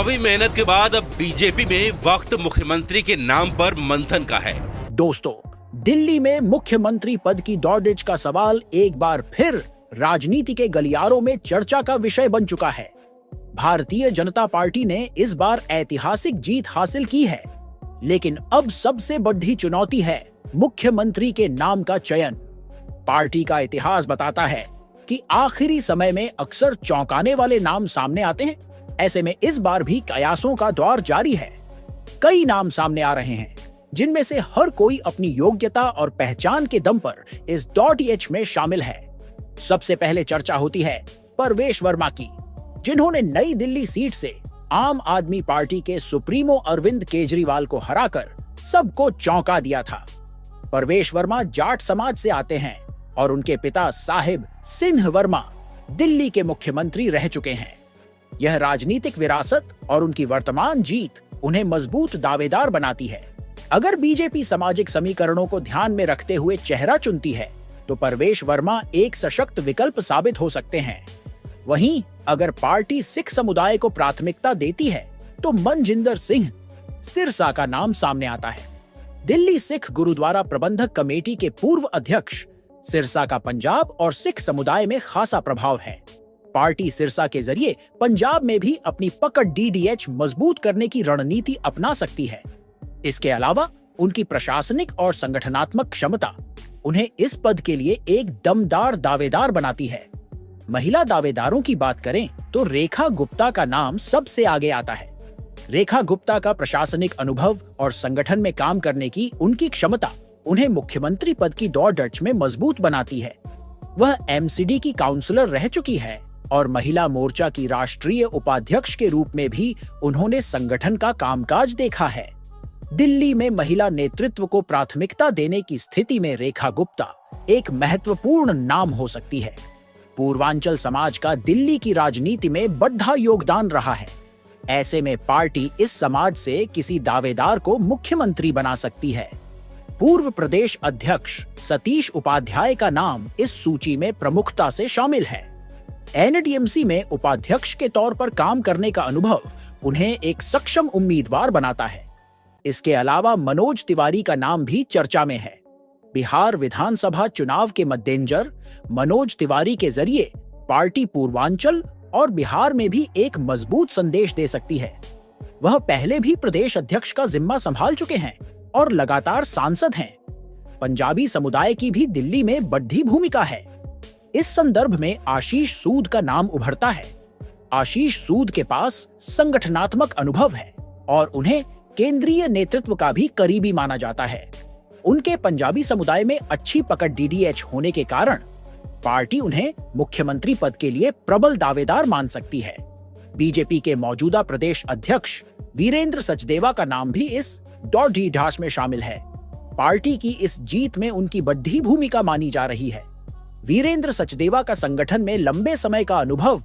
चुनावी मेहनत के बाद अब बीजेपी में वक्त मुख्यमंत्री के नाम पर मंथन का है। दोस्तों, दिल्ली में मुख्यमंत्री पद की दौड़धूप का सवाल एक बार फिर राजनीति के गलियारों में चर्चा का विषय बन चुका है। भारतीय जनता पार्टी ने इस बार ऐतिहासिक जीत हासिल की है, लेकिन अब सबसे बड़ी चुनौती है मुख्यमंत्री के नाम का चयन। पार्टी का इतिहास बताता है कि आखिरी समय में अक्सर चौंकाने वाले नाम सामने आते हैं। ऐसे में इस बार भी कयासों का दौर जारी है। कई नाम सामने आ रहे हैं, जिनमें से हर कोई अपनी योग्यता और पहचान के दम पर इस दौड़ में शामिल है। सबसे पहले चर्चा होती है परवेश वर्मा की, जिन्होंने नई दिल्ली सीट से आम आदमी पार्टी के सुप्रीमो अरविंद केजरीवाल को हराकर सबको चौंका दिया था। परवेश वर्मा जाट समाज से आते हैं और उनके पिता साहिब सिंह वर्मा दिल्ली के मुख्यमंत्री रह चुके हैं। यह राजनीतिक विरासत और उनकी वर्तमान जीत उन्हें मजबूत दावेदार बनाती है। अगर बीजेपी सामाजिक समीकरणों को ध्यान में रखते हुए चेहरा चुनती है, तो परवेश वर्मा एक सशक्त विकल्प साबित हो सकते हैं। वहीं अगर पार्टी सिख समुदाय को प्राथमिकता देती है, तो मनजिंदर सिंह सिरसा का नाम सामने आता है। दिल्ली सिख गुरुद्वारा प्रबंधक कमेटी के पूर्व अध्यक्ष सिरसा का पंजाब और सिख समुदाय में खासा प्रभाव है। पार्टी सिरसा के जरिए पंजाब में भी अपनी पकड़ डीडीएच मजबूत करने की रणनीति अपना सकती है। इसके अलावा उनकी प्रशासनिक और संगठनात्मक क्षमता उन्हें इस पद के लिए एक दमदार दावेदार बनाती है। महिला दावेदारों की बात करें तो रेखा गुप्ता का नाम सबसे आगे आता है। रेखा गुप्ता का प्रशासनिक अनुभव और संगठन में काम करने की उनकी क्षमता उन्हें मुख्यमंत्री पद की दौड़ में मजबूत बनाती है। वह एमसीडी की काउंसलर रह चुकी है और महिला मोर्चा की राष्ट्रीय उपाध्यक्ष के रूप में भी उन्होंने संगठन का कामकाज देखा है। दिल्ली में महिला नेतृत्व को प्राथमिकता देने की स्थिति में रेखा गुप्ता एक महत्वपूर्ण नाम हो सकती है। पूर्वांचल समाज का दिल्ली की राजनीति में बड़ा योगदान रहा है। ऐसे में पार्टी इस समाज से किसी दावेदार को मुख्यमंत्री बना सकती है। पूर्व प्रदेश अध्यक्ष सतीश उपाध्याय का नाम इस सूची में प्रमुखता से शामिल है। एनडीएमसी में उपाध्यक्ष के तौर पर काम करने का अनुभव उन्हें एक सक्षम उम्मीदवार बनाता है। इसके अलावा मनोज तिवारी का नाम भी चर्चा में है। बिहार विधानसभा चुनाव के मद्देनजर मनोज तिवारी के जरिए पार्टी पूर्वांचल और बिहार में भी एक मजबूत संदेश दे सकती है। वह पहले भी प्रदेश अध्यक्ष का जिम्मा संभाल चुके हैं और लगातार सांसद हैं। पंजाबी समुदाय की भी दिल्ली में बड़ी भूमिका है। इस संदर्भ में आशीष सूद का नाम उभरता है। आशीष सूद के पास संगठनात्मक अनुभव है और उन्हें केंद्रीय नेतृत्व का भी करीबी माना जाता है। उनके पंजाबी समुदाय में अच्छी पकड़ डीडीएच होने के कारण पार्टी उन्हें मुख्यमंत्री पद के लिए प्रबल दावेदार मान सकती है। बीजेपी के मौजूदा प्रदेश अध्यक्ष वीरेंद्र सचदेवा का नाम भी इस दौड़ में शामिल है। पार्टी की इस जीत में उनकी बड़ी भूमिका मानी जा रही है। वीरेंद्र सचदेवा का संगठन में लंबे समय का अनुभव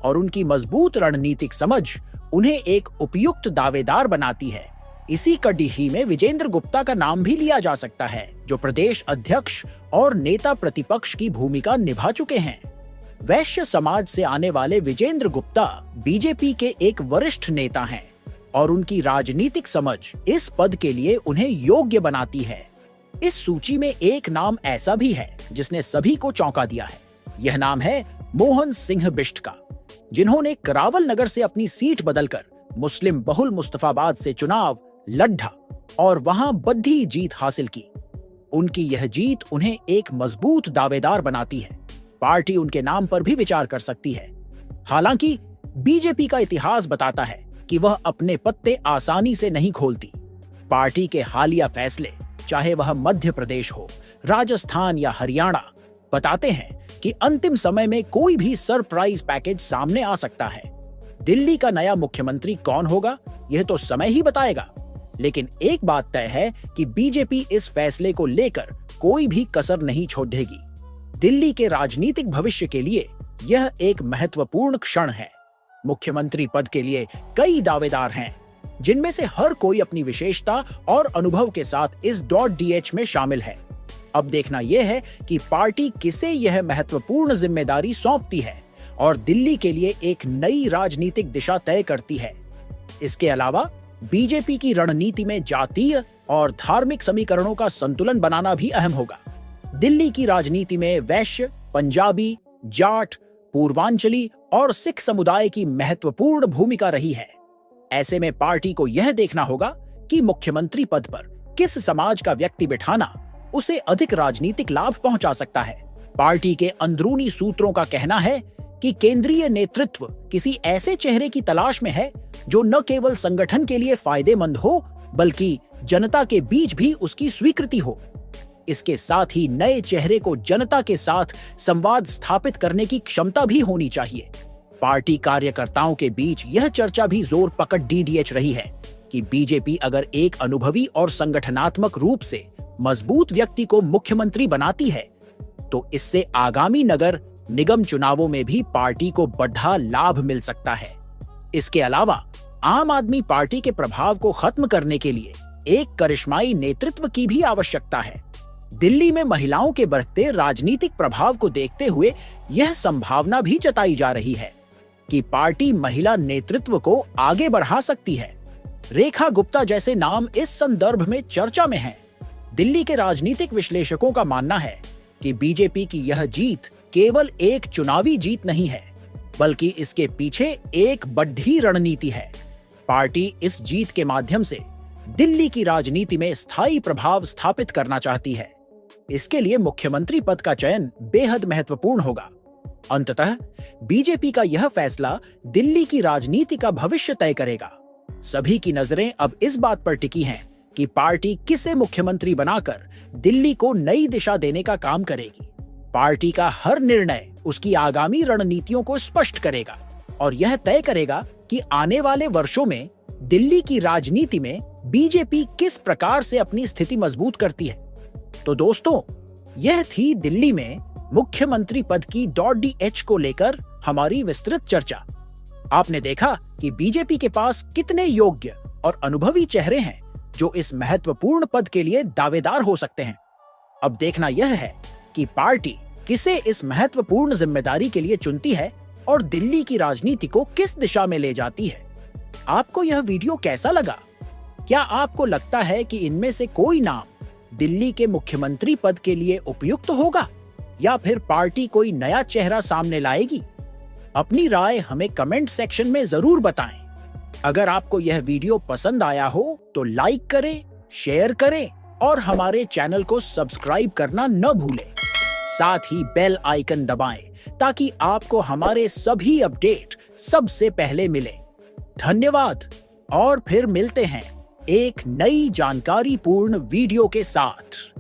और उनकी मजबूत रणनीतिक समझ उन्हें एक उपयुक्त दावेदार बनाती है। इसी कड़ी ही में विजेंद्र गुप्ता का नाम भी लिया जा सकता है, जो प्रदेश अध्यक्ष और नेता प्रतिपक्ष की भूमिका निभा चुके हैं। वैश्य समाज से आने वाले विजेंद्र गुप्ता बीजेपी के एक वरिष्ठ नेता हैं और उनकी राजनीतिक समझ इस पद के लिए उन्हें योग्य बनाती है। इस सूची में एक नाम ऐसा भी है जिसने सभी को चौंका दिया है। यह नाम है मोहन सिंह बिष्ट का, जिन्होंने करावल नगर से अपनी सीट बदलकर मुस्लिम बहुल मुस्तफाबाद से चुनाव लड़ा और वहां बड़ी जीत हासिल की। उनकी यह जीत उन्हें एक मजबूत दावेदार बनाती है। पार्टी उनके नाम पर भी विचार कर सकती है। हालांकि बीजेपी का इतिहास बताता है कि वह अपने पत्ते आसानी से नहीं खोलती। पार्टी के हालिया फैसले, चाहे वह मध्य प्रदेश हो, राजस्थान या हरियाणा, बताते हैं कि अंतिम समय में कोई भी सरप्राइज पैकेज सामने आ सकता है। दिल्ली का नया मुख्यमंत्री कौन होगा, यह तो समय ही बताएगा। लेकिन एक बात तय है कि बीजेपी इस फैसले को लेकर कोई भी कसर नहीं छोड़ेगी। दिल्ली के राजनीतिक भविष्य के लिए यह एक महत्वपूर्ण क्षण है। मुख्यमंत्री पद के लिए कई दावेदार हैं, जिनमें से हर कोई अपनी विशेषता और अनुभव के साथ इस दौड़ में शामिल है। अब देखना यह है कि पार्टी किसे यह महत्वपूर्ण जिम्मेदारी सौंपती है और दिल्ली के लिए एक नई राजनीतिक दिशा तय करती है। इसके अलावा बीजेपी की रणनीति में जातीय और धार्मिक समीकरणों का संतुलन बनाना भी अहम होगा। दिल्ली की राजनीति में वैश्य, पंजाबी, जाट, पूर्वांचली और सिख समुदाय की महत्वपूर्ण भूमिका रही है। ऐसे में पार्टी को यह देखना होगा कि मुख्यमंत्री पद पर किस समाज का व्यक्ति बिठाना उसे अधिक राजनीतिक लाभ पहुंचा सकता है। पार्टी के अंदरूनी सूत्रों का कहना है कि केंद्रीय नेतृत्व किसी ऐसे चेहरे की तलाश में है जो न केवल संगठन के लिए फायदेमंद हो बल्कि जनता के बीच भी उसकी स्वीकृति हो। इसके साथ ही नए चेहरे को जनता के साथ संवाद स्थापित करने की क्षमता भी होनी चाहिए। पार्टी कार्यकर्ताओं के बीच यह चर्चा भी जोर पकड़ डीडीएच रही है कि बीजेपी अगर एक अनुभवी और संगठनात्मक रूप से मजबूत व्यक्ति को मुख्यमंत्री बनाती है तो इससे आगामी नगर निगम चुनावों में भी पार्टी को बड़ा लाभ मिल सकता है। इसके अलावा आम आदमी पार्टी के प्रभाव को खत्म करने के लिए एक करिश्माई नेतृत्व की भी आवश्यकता है। दिल्ली में महिलाओं के बढ़ते राजनीतिक प्रभाव को देखते हुए यह संभावना भी जताई जा रही है कि पार्टी महिला नेतृत्व को आगे बढ़ा सकती है। रेखा गुप्ता जैसे नाम इस संदर्भ में चर्चा में हैं। दिल्ली के राजनीतिक विश्लेषकों का मानना है कि बीजेपी की यह जीत केवल एक चुनावी जीत नहीं है बल्कि इसके पीछे एक बड़ी रणनीति है। पार्टी इस जीत के माध्यम से दिल्ली की राजनीति में स्थायी प्रभाव स्थापित करना चाहती है। इसके लिए मुख्यमंत्री पद का चयन बेहद महत्वपूर्ण होगा। अंततः बीजेपी का यह फैसला दिल्ली की राजनीति का भविष्य तय करेगा। सभी की नजरें अब इस बात पर टिकी हैं कि पार्टी किसे मुख्यमंत्री बनाकर दिल्ली को नई दिशा देने का काम करेगी। पार्टी का हर निर्णय उसकी आगामी रणनीतियों को स्पष्ट करेगा और यह तय करेगा कि आने वाले वर्षों में दिल्ली की राजनीति में बीजेपी किस प्रकार से अपनी स्थिति मजबूत करती है। तो दोस्तों, यह थी दिल्ली में मुख्यमंत्री पद की .dh को लेकर हमारी विस्तृत चर्चा। आपने देखा कि बीजेपी के पास कितने योग्य और अनुभवी चेहरे हैं जो इस महत्वपूर्ण पद के लिए दावेदार हो सकते हैं। अब देखना यह है कि पार्टी किसे इस महत्वपूर्ण जिम्मेदारी के लिए चुनती है और दिल्ली की राजनीति को किस दिशा में ले जाती है। आपको यह वीडियो कैसा लगा? क्या आपको लगता है कि इनमें से कोई नाम दिल्ली के मुख्यमंत्री पद के लिए उपयुक्त होगा या फिर पार्टी कोई नया चेहरा सामने लाएगी? अपनी राय हमें कमेंट सेक्शन में जरूर बताएं। अगर आपको यह वीडियो पसंद आया हो तो लाइक करें, शेयर करें और हमारे चैनल को सब्सक्राइब करना न भूलें। साथ ही बेल आइकन दबाएं ताकि आपको हमारे सभी अपडेट सबसे पहले मिले। धन्यवाद और फिर मिलते हैं एक नई जानकारीपूर्ण वीडियो के साथ।